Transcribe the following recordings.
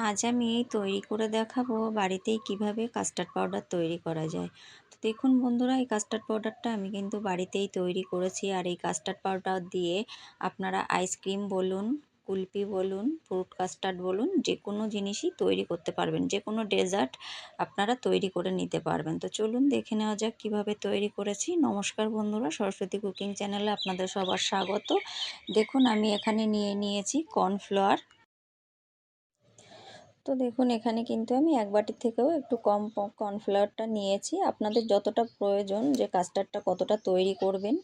আজ আমি তৈরি করে দেখাবো বাড়িতেই কিভাবে কাস্টার্ড পাউডার তৈরি করা যায়। তো দেখুন বন্ধুরা, এই কাস্টার্ড পাউডারটা আমি কিন্তু বাড়িতেই তৈরি করেছি। আর এই কাস্টার্ড পাউডার দিয়ে আপনারা আইসক্রিম বলুন, কুলফি বলুন, ফ্রুট কাস্টার্ড বলুন, যে কোনো জিনিসই তৈরি করতে পারবেন, যে কোনো ডেজার্ট আপনারা তৈরি করে নিতে পারবেন। তো চলুন দেখে নেওয়া যাক কীভাবে তৈরি করেছি। নমস্কার বন্ধুরা, সরস্বতী কুকিং চ্যানেলে আপনাদের সবার স্বাগত। দেখুন আমি এখানে নিয়ে নিয়েছি কর্নফ্লাওয়ার। তো দেখুন এখানে কিন্তু আমি এক বাটির থেকেও একটু কম কর্নফ্লাওয়ারটা নিয়েছি। আপনাদের যতটা প্রয়োজন, যে কাস্টার্ডটা কতটা তৈরি করবেন,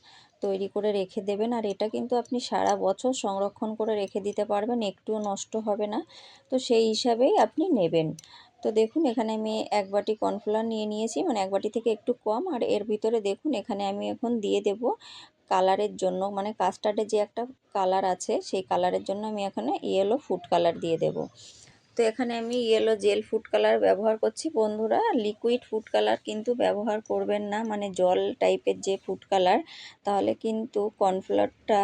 তৈরি করে রেখে দেবেন। আর এটা কিন্তু আপনি সারা বছর সংরক্ষণ করে রেখে দিতে পারবেন, একটুও নষ্ট হবে না। তো সেই হিসাবেই আপনি নেবেন। তো দেখুন এখানে আমি এক বাটি কর্নফ্লাওয়ার নিয়ে নিয়েছি, মানে এক বাটি থেকে একটু কম। আর এর ভিতরে দেখুন এখানে আমি এখন দিয়ে দেব কালারের জন্য, মানে কাস্টার্ডের যে একটা কালার আছে সেই কালারের জন্য আমি এখানে ইয়েলো ফুড কালার দিয়ে দেব। তো এখানে আমি ইয়েলো জেল ফুড কালার ব্যবহার করছি। বন্ধুরা, লিকুইড ফুড কালার কিন্তু ব্যবহার করবেন না, মানে জল টাইপের যে ফুড কালার, তাহলে কিন্তু কর্নফ্লাওয়ারটা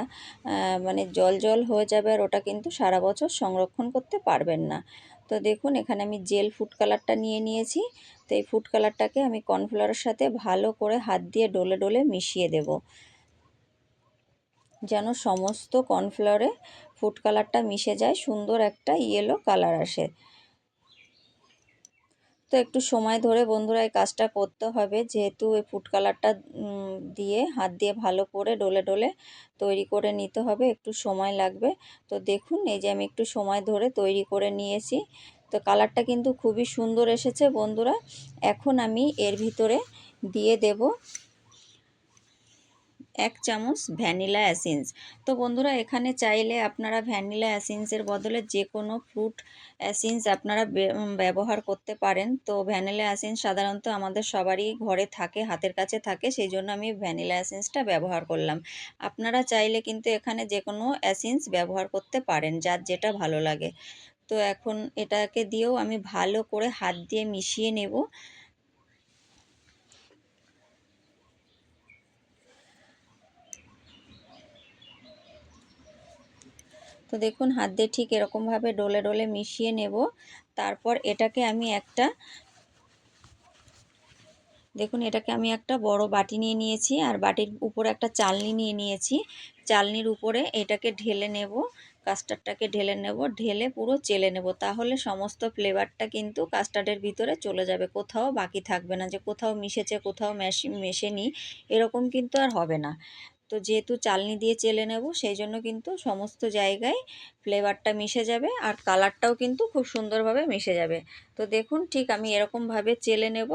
মানে জল জল হয়ে যাবে, আর ওটা কিন্তু সারা বছর সংরক্ষণ করতে পারবেন না। তো দেখুন এখানে আমি জেল ফুড কালারটা নিয়ে নিয়েছি। তো এই ফুড কালারটাকে আমি কর্নফ্লাওয়ারের সাথে ভালো করে হাত দিয়ে ডলে ডলে মিশিয়ে দেব, যেন সমস্ত কর্নফ্লাওয়ারে ফুড কালারটা মিশে যায়, সুন্দর একটা ইয়েলো কালার আসে। তো একটু সময় ধরে বন্ধুরা এই কাজটা করতে হবে, যেহেতু এই ফুড কালারটা দিয়ে হাত দিয়ে ভালো করে ডলে ডলে তৈরি করে নিতে হবে, একটু সময় লাগবে। তো দেখুন এই যে আমি একটু সময় ধরে তৈরি করে নিয়েছি। তো কালারটা কিন্তু খুবই সুন্দর এসেছে বন্ধুরা। এখন আমি এর ভিতরে দিয়ে দেব 1 চামচ ভ্যানিলা এসেন্স। তো বন্ধুরা, এখানে চাইলে আপনারা ভ্যানিলা এসেন্সের বদলে যে কোনো ফ্রুট এসেন্স আপনারা ব্যবহার করতে পারেন। তো ভ্যানিলা এসেন্স সাধারণত আমাদের সবারই ঘরে থাকে, হাতের কাছে থাকে, সেই জন্য আমি ভ্যানিলা এসেন্সটা ব্যবহার করলাম। আপনারা চাইলে কিন্তু এখানে যে কোনো এসেন্স ব্যবহার করতে পারেন, যার যেটা ভালো লাগে। তো এখন এটাকে দিয়েও আমি ভালো করে হাত দিয়ে মিশিয়ে নেব। তো দেখুন হাত দিয়ে ঠিক এরকমভাবে ডলে ডলে মিশিয়ে নেব। তারপর এটাকে আমি একটা বড় বাটি নিয়ে নিয়েছি, আর বাটির উপরে একটা চালনি নিয়ে নিয়েছি। চালনির উপরে এটাকে ঢেলে নেব, কাস্টার্ডটাকে ঢেলে নেব, ঢেলে পুরো চেলে নেব। তাহলে সমস্ত ফ্লেভারটা কিন্তু কাস্টার্ডের ভিতরে চলে যাবে, কোথাও বাকি থাকবে না, যে কোথাও মিশেছে কোথাও মেশেনি, এরকম কিন্তু আর হবে না। তো যেহেতু চালনি দিয়ে চেলে নেব, সেই জন্য কিন্তু সমস্ত জায়গায় ফ্লেভারটা মিশে যাবে, আর কালারটাও কিন্তু খুব সুন্দরভাবে মিশে যাবে। তো দেখুন ঠিক আমি এরকমভাবে চেলে নেব।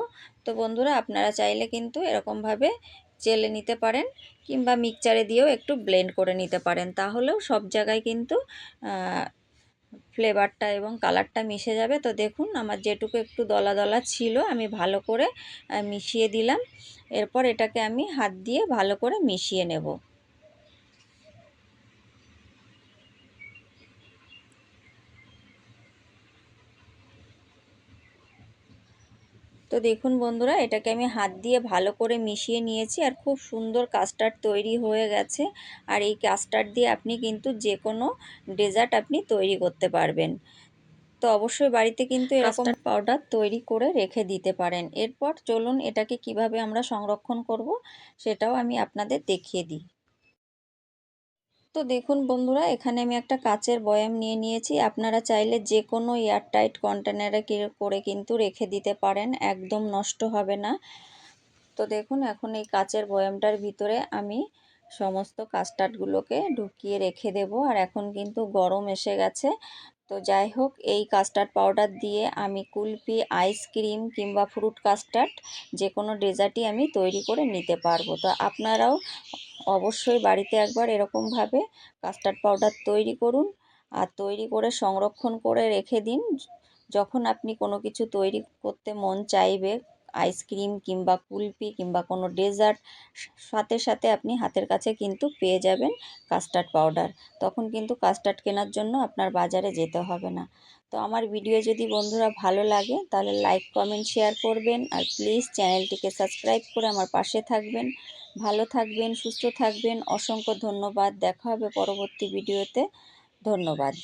তো বন্ধুরা, আপনারা চাইলে কিন্তু এরকমভাবে চেলে নিতে পারেন, কিংবা মিক্সচারে দিয়েও একটু ব্লেন্ড করে নিতে পারেন, তাহলেও সব জায়গায় কিন্তু ফ্লেভারটা এবং কালারটা মিশে যাবে। তো দেখুন আমার যেটুকু একটু দলা দলা ছিল আমি ভালো করে মিশিয়ে দিলাম। এরপর এটাকে আমি হাত দিয়ে ভালো করে মিশিয়ে নেব। তো দেখুন বন্ধুরা, এটাকে আমি হাত দিয়ে ভালো করে মিশিয়ে নিয়েছি, আর খুব সুন্দর কাস্টার্ড তৈরি হয়ে গেছে। আর এই কাস্টার্ড দিয়ে আপনি কিন্তু যে কোনো ডেজার্ট আপনি তৈরি করতে পারবেন। তো অবশ্যই বাড়িতে কিন্তু এরকম পাউডার তৈরি করে রেখে দিতে পারেন। এরপর চলুন এটাকে কিভাবে আমরা সংরক্ষণ করব সেটাও আমি আপনাদের দেখিয়ে দিই। তো দেখুন বন্ধুরা, এখানে আমি একটা কাচের বয়াম নিয়ে নিয়েছি। আপনারা চাইলে যে কোনো এয়ারটাইট কন্টেনারে করে কিন্তু রেখে দিতে পারেন, একদম নষ্ট হবে না। তো দেখুন এখন এই কাচের বয়ামটার ভিতরে আমি সমস্ত কাস্টার্ডগুলোকে ঢুকিয়ে রেখে দেব। আর এখন কিন্তু গরম এসে গেছে। তো যাই হোক, এই কাস্টার্ড পাউডার দিয়ে আমি কুলফি, আইসক্রিম কিংবা ফ্রুট কাস্টার্ড যে কোনো ডেজার্টই আমি তৈরি করে নিতে পারবো। তো আপনারাও অবশ্যই বাড়িতে একবার এরকমভাবে কাস্টার্ড পাউডার তৈরি করুন, আর তৈরি করে সংরক্ষণ করে রেখে দিন। যখন আপনি কোনো কিছু তৈরি করতে মন চাইবে, আইসক্রিম কিংবা কুলফি কিংবা কোনো ডেজার্ট, সাথে সাথে আপনি হাতের কাছে কিন্তু পেয়ে যাবেন কাস্টার্ড পাউডার। তখন কিন্তু কাস্টার্ড কেনার জন্য আপনার বাজারে যেতে হবে না। তো আমার ভিডিও যদি বন্ধুরা ভালো লাগে তাহলে লাইক, কমেন্ট, শেয়ার করবেন, আর প্লিজ চ্যানেলটিকে সাবস্ক্রাইব করে আমার পাশে থাকবেন। ভালো থাকবেন, সুস্থ থাকবেন। অসংখ্য ধন্যবাদ। দেখা হবে পরবর্তী ভিডিওতে। ধন্যবাদ।